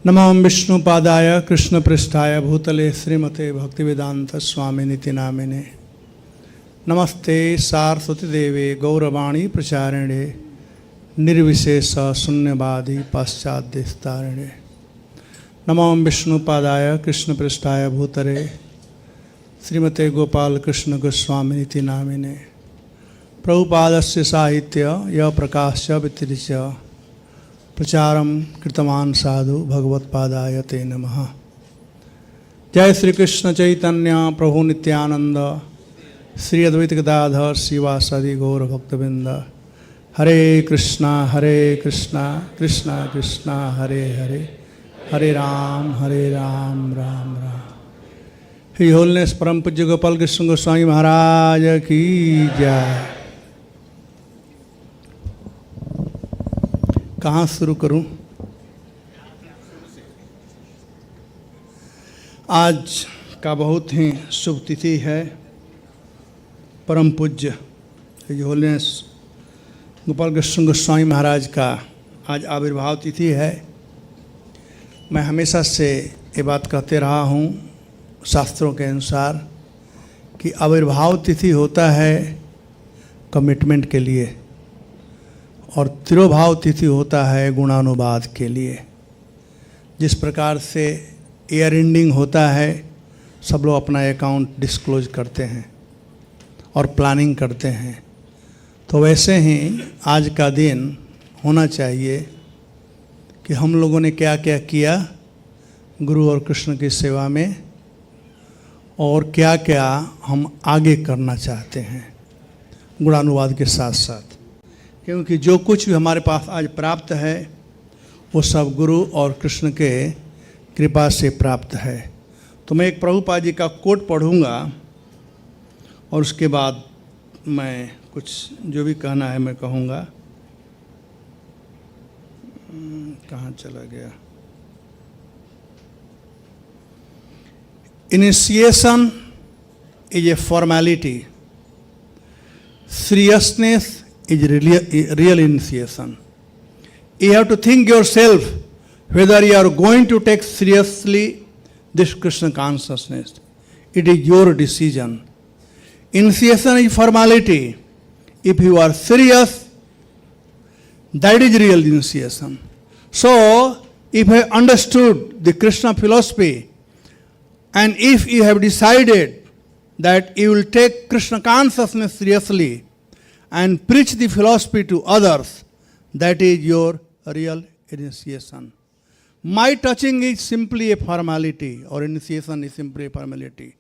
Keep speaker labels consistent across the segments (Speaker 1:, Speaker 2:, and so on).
Speaker 1: नमो विष्णुपादाय कृष्णपृष्ठाय भूतले श्रीमते भक्तिवेदांत स्वामिनिति नामिने। नमस्ते सारस्वती देवे गौरवाणी प्रचारिणे निर्विशेष शून्यवादी पाश्चात्यस्तारिणे। नमो विष्णुपादाय कृष्णपृष्ठाय भूतले श्रीमते गोपाल कृष्ण गोस्वामिनिति नामिने। प्रभुपादस्य साहित्य य प्रकाश्य वित्तिरिच प्रचारम कृतवान् साधु भगवत्पादाय ते नमः। जय श्री कृष्ण चैतन्य प्रभु नित्यानंद श्री अद्वैत गदाधर शिवासादि गौर भक्तवृंद। हरे कृष्णा कृष्णा कृष्णा हरे हरे, हरे राम राम राम। ही होलनेस परम पूज्य गोपाल कृष्ण गोस्वामी महाराज की जय। कहाँ शुरू करूं? आज का बहुत ही शुभ तिथि है। परम पूज्य होलनेस गोपाल कृष्ण गोस्वामी महाराज का आज आविर्भाव तिथि है। मैं हमेशा से ये बात कहते रहा हूँ, शास्त्रों के अनुसार, कि आविर्भाव तिथि होता है कमिटमेंट के लिए और तिरोभाव तिथि होता है गुणानुवाद के लिए। जिस प्रकार से ईयर एंडिंग होता है, सब लोग अपना अकाउंट डिस्क्लोज करते हैं और प्लानिंग करते हैं, तो वैसे ही आज का दिन होना चाहिए कि हम लोगों ने क्या क्या किया गुरु और कृष्ण की सेवा में और क्या क्या हम आगे करना चाहते हैं गुणानुवाद के साथ साथ। क्योंकि जो कुछ भी हमारे पास आज प्राप्त है वो सब गुरु और कृष्ण के कृपा से प्राप्त है। तो मैं एक प्रभुपाद जी का कोट पढ़ूंगा और उसके बाद मैं कुछ जो भी कहना है मैं कहूँगा। कहाँ चला गया? Initiation is a formality, seriousness is real initiation. You have to think yourself whether you are going to take seriously this Krishna consciousness. It is your decision. Initiation is formality. If you are serious, that is real initiation. So, if you have understood the Krishna philosophy and if you have decided that you will take Krishna consciousness seriously and preach the philosophy to others, that is your real initiation. My touching is simply a formality, or initiation is simply a formality.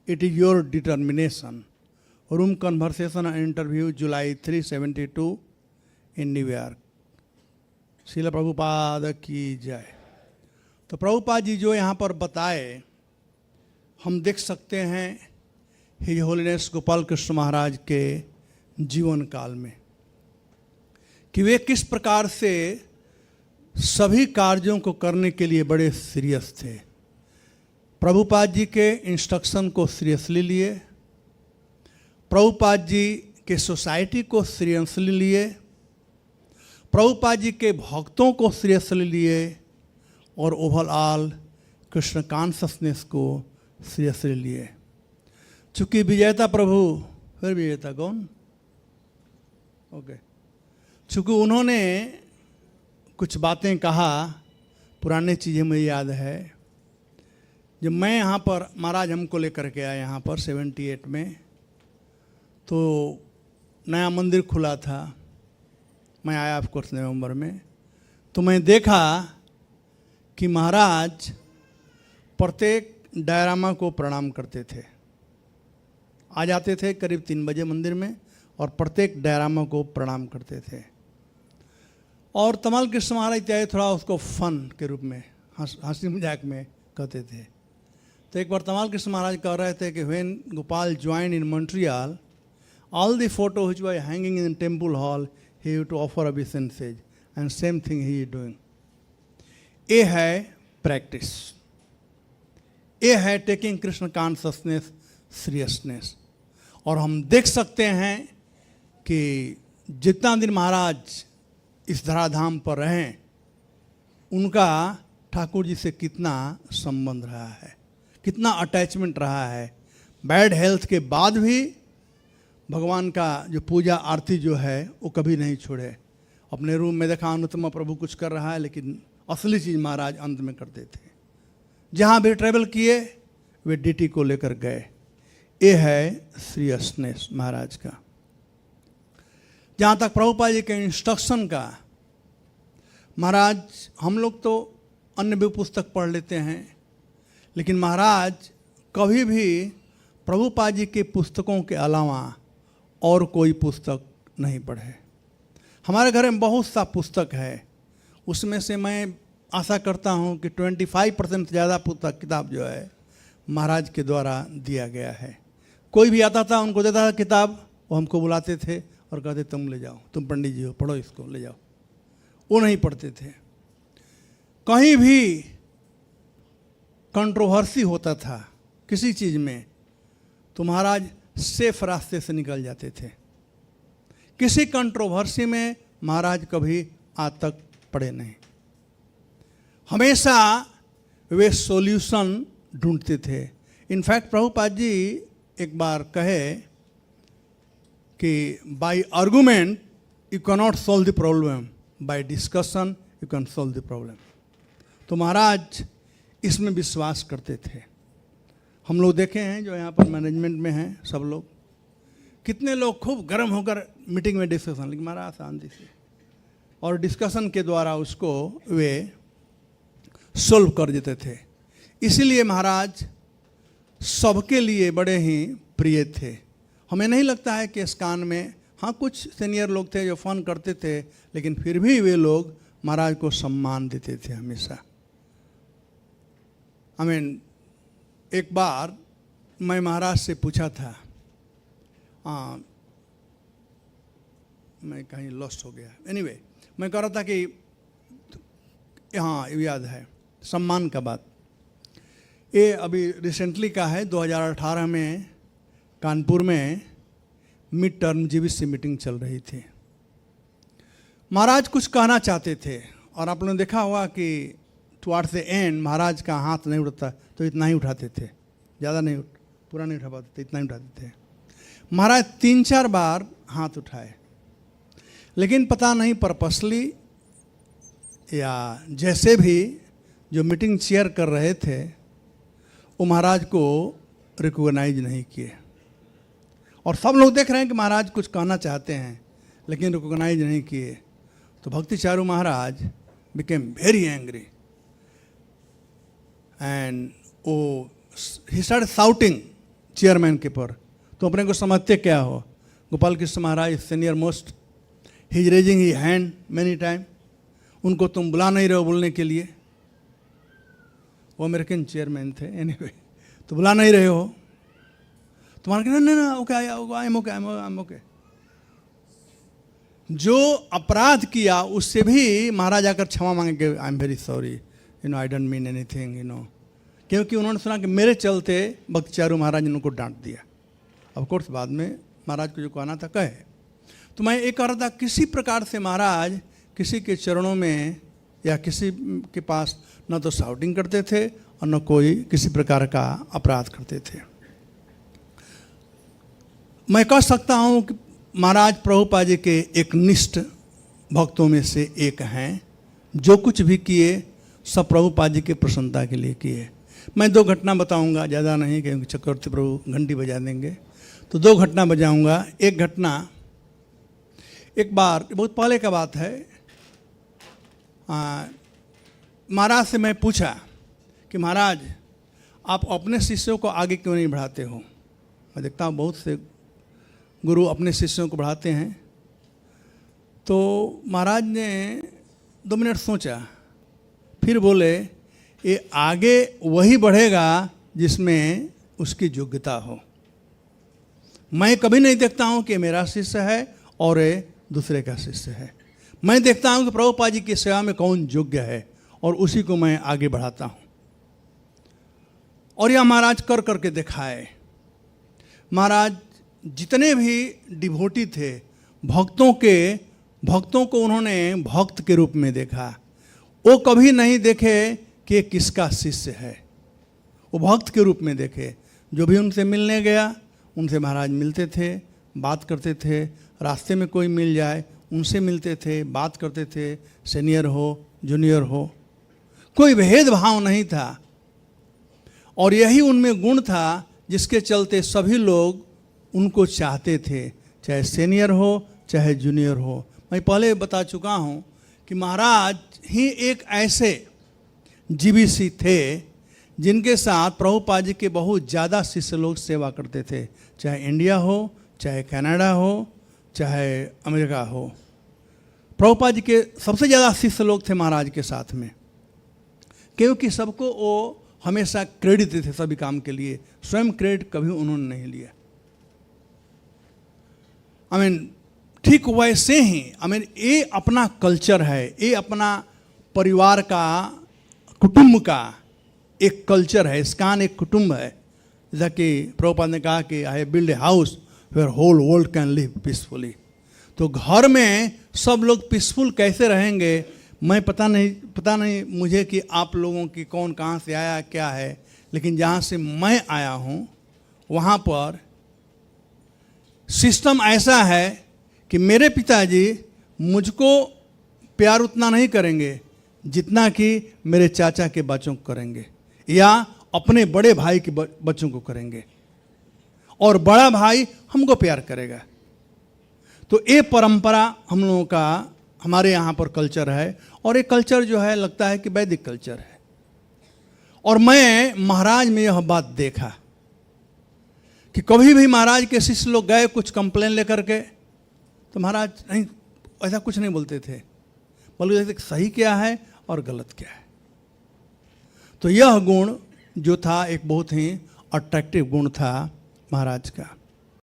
Speaker 1: It is your determination. Room conversation and interview, July 3, 72 in New York. Srila Prabhupada की जय। तो प्रभुपाद जी जो यहाँ पर बताए, हम देख सकते हैं हिज होलीनेस गोपाल कृष्ण महाराज के जीवन काल में कि वे किस प्रकार से सभी कार्यों को करने के लिए बड़े सीरियस थे। प्रभुपाद जी के इंस्ट्रक्शन को सीरियसली लिए, प्रभुपाद जी के सोसाइटी को सीरियसली लिए, प्रभुपाद जी के भक्तों को सीरियसली लिए और ओवरऑल कृष्ण कॉन्शसनेस को सीरियसली लिए। चूँकि विजेता प्रभु, फिर विजेता कौन? ओके। चूँकि उन्होंने कुछ बातें कहा, पुरानी चीज़ें मुझे याद है। जब मैं यहाँ पर महाराज हमको लेकर के आया यहाँ पर 78 में, तो नया मंदिर खुला था। मैं आया ऑफ कोर्स नवंबर में, तो मैं देखा कि महाराज प्रत्येक डायरामा को प्रणाम करते थे। आ जाते थे करीब 3 बजे मंदिर में और प्रत्येक डायरामा को प्रणाम करते थे। और तमाल कृष्ण महाराज इत्यादि थोड़ा उसको फन के रूप में हंसी मजाक में कहते थे। तो एक बार तमाल कृष्ण महाराज कह रहे थे कि when Gopal join in Montreal, all the photo which were hanging in temple hall, he have to offer obeisances and same thing he is doing. ये है प्रैक्टिस, ये है टेकिंग कृष्ण कॉन्शसनेस सीरियसनेस। और हम देख सकते हैं कि जितना दिन महाराज इस धराधाम पर रहें, उनका ठाकुर जी से कितना संबंध रहा है, कितना अटैचमेंट रहा है। बैड हेल्थ के बाद भी भगवान का जो पूजा आरती जो है वो कभी नहीं छोड़े। अपने रूम में देखा अनुत्तमा प्रभु कुछ कर रहा है, लेकिन असली चीज़ महाराज अंत में करते थे। जहाँ भी ट्रैवल किए वे डीटी को लेकर गए। ये है सीरियसनेस महाराज का। जहाँ तक प्रभुपाद जी के इंस्ट्रक्शन का, महाराज हम लोग तो अन्य भी पुस्तक पढ़ लेते हैं, लेकिन महाराज कभी भी प्रभुपाद जी के पुस्तकों के अलावा और कोई पुस्तक नहीं पढ़े। हमारे घर में बहुत सा पुस्तक है, उसमें से मैं आशा करता हूँ कि 25% ज़्यादा पुस्तक किताब जो है महाराज के द्वारा दिया गया है। कोई भी आता था उनको देता था किताब, वो हमको बुलाते थे और कहते तुम ले जाओ, तुम पंडित जी हो, पढ़ो इसको, ले जाओ। वो नहीं पढ़ते थे। कहीं भी कंट्रोवर्सी होता था किसी चीज़ में तो महाराज सेफ रास्ते से निकल जाते थे। किसी कंट्रोवर्सी में महाराज कभी आज तक पड़े नहीं। हमेशा वे सॉल्यूशन ढूंढते थे। इनफैक्ट प्रभुपाद जी एक बार कहे कि by argument you can not solve the problem, by discussion you can solve the problem. तो महाराज इसमें विश्वास करते थे। हम लोग देखे हैं जो यहाँ पर मैनेजमेंट में हैं सब लोग, कितने लोग खूब गर्म होकर मीटिंग में डिस्कशन, लेकिन महाराज शांति से और डिस्कशन के द्वारा उसको वे सोल्व कर देते थे। इसीलिए महाराज सबके लिए बड़े ही प्रिय थे। हमें नहीं लगता है कि इस्कान में, हाँ कुछ सीनियर लोग थे जो फ़ोन करते थे, लेकिन फिर भी वे लोग महाराज को सम्मान देते थे हमेशा। एक बार मैं महाराज से पूछा था, मैं कहीं लॉस्ट हो गया, एनीवे मैं कह रहा था कि हाँ याद है सम्मान का बात। ये अभी रिसेंटली का है, 2018 में कानपुर में मिड टर्म जीवीसी मीटिंग चल रही थी। महाराज कुछ कहना चाहते थे और आप लोगों ने देखा होगा कि टुवार्ड्स द एंड महाराज का हाथ नहीं उठता तो इतना ही उठाते थे, ज़्यादा नहीं पूरा नहीं उठा पाते थे, इतना ही उठाते थे। महाराज 3-4 बार हाथ उठाए, लेकिन पता नहीं पर्पसली या जैसे भी जो मीटिंग चेयर कर रहे थे वो महाराज को रिकॉग्नाइज नहीं किए। और सब लोग देख रहे हैं कि महाराज कुछ कहना चाहते हैं लेकिन रिकॉग्नाइज नहीं किए। तो भक्ति चारू महाराज बिकेम वेरी एंग्री एंड वो ही स्टार्टेड शाउटिंग चेयरमैन के पर। तो अपने को समझते क्या हो, Gopal Krishna Maharaj senior most, he is raising he hand many time, उनको तुम बुला नहीं रहे हो बोलने के लिए। वो अमेरिकन चेयरमैन थे एनीवे, तो बुला नहीं रहे हो। तुम्हारा कहना नहीं ना, ओके आई एम ओके। जो अपराध किया उससे भी महाराज आकर क्षमा मांगे कि I am very sorry, I don't mean anything, क्योंकि उन्होंने सुना कि मेरे चलते भक्ति चारू महाराज ने उनको डांट दिया। ऑफ कोर्स बाद में महाराज को जो कहना था कहे। तो मैं ये कह रहा था किसी प्रकार से महाराज किसी के चरणों में या किसी के पास न तो शाउटिंग करते थे और न कोई किसी प्रकार का अपराध करते थे। मैं कह सकता हूँ कि महाराज प्रभुपाद जी के एक निष्ठ भक्तों में से एक हैं। जो कुछ भी किए सब प्रभुपाद जी के प्रसन्नता के लिए किए। मैं 2 घटना बताऊंगा, ज़्यादा नहीं, क्योंकि चक्रवर्ती प्रभु घंटी बजा देंगे, तो 2 घटना बजाऊंगा। एक घटना, एक बार बहुत पहले का बात है, महाराज से मैं पूछा कि महाराज आप अपने शिष्यों को आगे क्यों नहीं बढ़ाते हो। मैं देखता हूँ बहुत से गुरु अपने शिष्यों को बढ़ाते हैं। तो महाराज ने 2 मिनट सोचा, फिर बोले ये आगे वही बढ़ेगा जिसमें उसकी योग्यता हो। मैं कभी नहीं देखता हूँ कि मेरा शिष्य है और ये दूसरे का शिष्य है। मैं देखता हूँ कि प्रभुपाद जी की सेवा में कौन योग्य है और उसी को मैं आगे बढ़ाता हूँ। और यह महाराज कर करके दिखाए। महाराज जितने भी डिवोटी थे, भक्तों को उन्होंने भक्त के रूप में देखा। वो कभी नहीं देखे कि किसका शिष्य है। वो भक्त के रूप में देखे। जो भी उनसे मिलने गया उनसे महाराज मिलते थे, बात करते थे। रास्ते में कोई मिल जाए उनसे मिलते थे, बात करते थे, सीनियर हो जूनियर हो, कोई भेदभाव नहीं था। और यही उनमें गुण था जिसके चलते सभी लोग उनको चाहते थे, चाहे सीनियर हो चाहे जूनियर हो। मैं पहले बता चुका हूँ कि महाराज ही एक ऐसे जीवीसी थे जिनके साथ प्रभुपाद जी के बहुत ज़्यादा शिष्य लोग सेवा करते थे, चाहे इंडिया हो, चाहे कनाडा हो, चाहे अमेरिका हो। प्रभुपाद जी के सबसे ज़्यादा शिष्य लोग थे महाराज के साथ में, क्योंकि सबको वो हमेशा क्रेडिट देते थे सभी काम के लिए, स्वयं क्रेडिट कभी उन्होंने नहीं लिया। ठीक वैसे ही ये अपना कल्चर है, ये अपना परिवार का, कुटुंब का एक कल्चर है। इस्कान एक कुटुंब है। जैसा कि प्रभुपाद ने कहा कि I build a house where whole world can live peacefully. तो घर में सब लोग पीसफुल कैसे रहेंगे, मैं पता नहीं मुझे कि आप लोगों की कौन कहाँ से आया क्या है, लेकिन जहाँ से मैं आया हूँ वहाँ पर सिस्टम ऐसा है कि मेरे पिताजी मुझको प्यार उतना नहीं करेंगे जितना कि मेरे चाचा के बच्चों को करेंगे, या अपने बड़े भाई के बच्चों को करेंगे, और बड़ा भाई हमको प्यार करेगा। तो ये परंपरा हम लोगों का हमारे यहाँ पर कल्चर है, और ये कल्चर जो है लगता है कि वैदिक कल्चर है। और मैं महाराज में यह बात देखा कि कभी भी महाराज के शिष्य लोग गए कुछ कंप्लेन लेकर के, तो महाराज नहीं ऐसा कुछ नहीं बोलते थे, बोलते थे सही क्या है और गलत क्या है। तो यह गुण जो था एक बहुत ही अट्रैक्टिव गुण था महाराज का।